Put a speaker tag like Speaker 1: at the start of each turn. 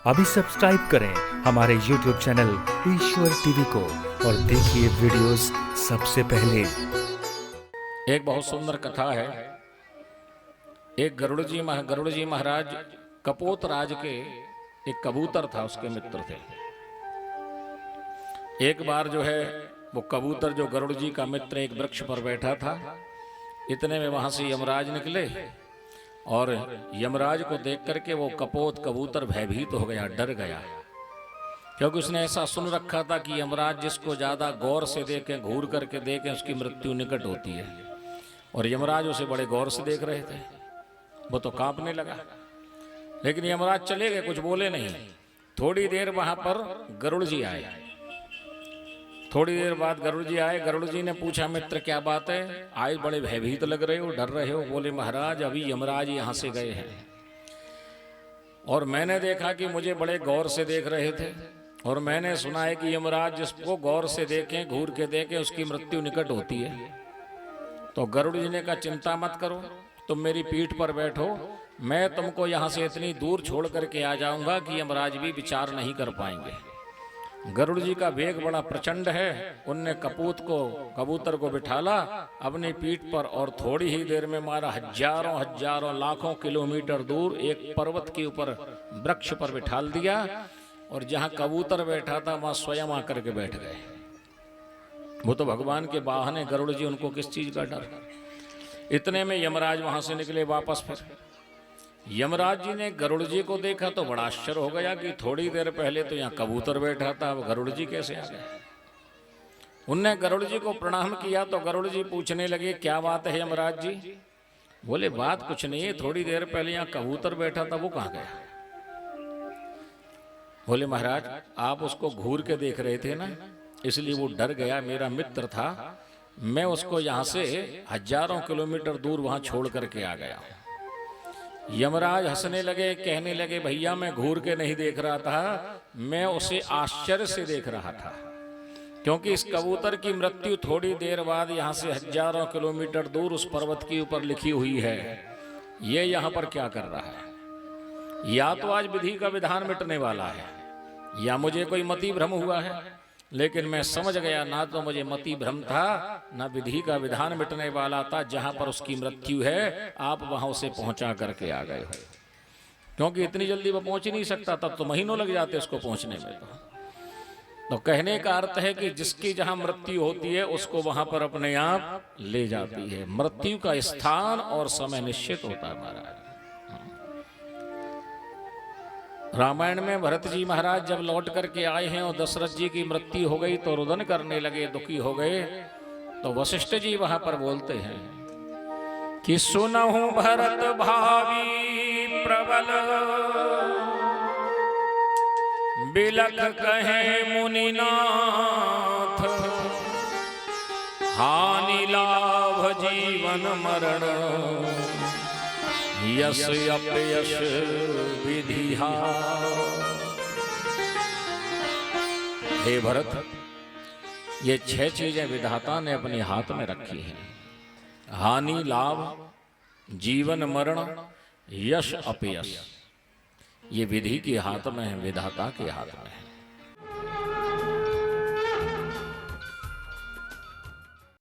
Speaker 1: अभी सब्सक्राइब करें हमारे YouTube चैनल ईश्वर टीवी को और देखिए वीडियोस सबसे पहले।
Speaker 2: एक बहुत सुंदर कथा है। एक गरुड़ जी महाराज कपोत राज के एक कबूतर था, उसके मित्र थे। एक बार जो है वो कबूतर जो गरुड़ जी का मित्र एक वृक्ष पर बैठा था, इतने में वहां से यमराज निकले और यमराज को देख करके वो कपोत कबूतर भयभीत हो गया, डर गया, क्योंकि उसने ऐसा सुन रखा था कि यमराज जिसको ज्यादा गौर से देखें, घूर करके देखें, उसकी मृत्यु निकट होती है। और यमराज उसे बड़े गौर से देख रहे थे। वो तो कांपने लगा, लेकिन यमराज चले गए, कुछ बोले नहीं। थोड़ी देर वहां पर गरुड़ जी आए। थोड़ी देर बाद गरुड़ जी आए। गरुड़ जी ने पूछा, मित्र क्या बात है, आज बड़े भयभीत लग रहे हो, डर रहे हो? बोले, महाराज अभी यमराज यहां से गए हैं और मैंने देखा कि मुझे बड़े गौर से देख रहे थे, और मैंने सुना है कि यमराज जिसको गौर से देखें, घूर के देखें, उसकी मृत्यु निकट होती है। तो गरुड़ जी ने कहा, चिंता मत करो, तुम मेरी पीठ पर बैठो, मैं तुमको यहाँ से इतनी दूर छोड़ करके आ जाऊंगा कि यमराज भी विचार नहीं कर पाएंगे। गरुड़ जी का वेग बड़ा प्रचंड है। उनने कबूतर को बिठाला अपनी पीठ पर और थोड़ी ही देर में मारा हजारों लाखों किलोमीटर दूर एक पर्वत के ऊपर वृक्ष पर बिठाल दिया, और जहां कबूतर बैठा था वहां स्वयं आकर के बैठ गए। वो तो भगवान के वाहन है गरुड़ जी, उनको किस चीज का डर। इतने में यमराज वहां से निकले वापस। फिर यमराज जी ने गरुड़ जी को देखा तो बड़ा आश्चर्य हो गया कि थोड़ी देर पहले तो यहाँ कबूतर बैठा था, अब गरुड़ जी कैसे आ गए। उनने गरुड़ जी को प्रणाम किया तो गरुड़ जी पूछने लगे, क्या बात है यमराज जी? बोले, बात कुछ नहीं है, थोड़ी देर पहले यहाँ कबूतर बैठा था, वो कहाँ गया? बोले, महाराज आप उसको घूर के देख रहे थे ना, इसलिए वो डर गया, मेरा मित्र था, मैं उसको यहाँ से हजारों किलोमीटर दूर वहां छोड़ करके आ गया। यमराज हंसने लगे, कहने लगे, भैया मैं घूर के नहीं देख रहा था, मैं उसे आश्चर्य से देख रहा था, क्योंकि इस कबूतर की मृत्यु थोड़ी देर बाद यहाँ से हजारों किलोमीटर दूर उस पर्वत के ऊपर लिखी हुई है। ये यहाँ पर क्या कर रहा है? या तो आज विधि का विधान मिटने वाला है, या मुझे कोई मति भ्रम हुआ है। लेकिन मैं समझ गया, ना तो मुझे मति भ्रम था, ना विधि का विधान मिटने वाला था। जहां पर उसकी मृत्यु है, आप वहां उसे पहुंचा करके आ गए हो, क्योंकि इतनी जल्दी वो पहुंच ही नहीं सकता, तब तो महीनों लग जाते उसको पहुंचने में। तो कहने का अर्थ है कि जिसकी जहां मृत्यु होती है उसको वहां पर अपने आप ले जाती है। मृत्यु का स्थान और समय निश्चित होता है महाराज। रामायण में भरत जी महाराज जब लौट करके आए हैं और दशरथ जी की मृत्यु हो गई तो रुदन करने लगे, दुखी हो गए। तो वशिष्ठ जी वहां पर बोलते हैं कि सुनहु भरत भावी प्रबल, बिलख कहे मुनिनाथ, हानि लाभ जीवन मरण, यश अपयश विधिहा। हे भरत, ये 6 चीजें विधाता ने अपने हाथ में रखी हैं। हानि लाभ, जीवन मरण, यश अपयश, ये विधि के हाथ में है, विधाता के हाथ में है।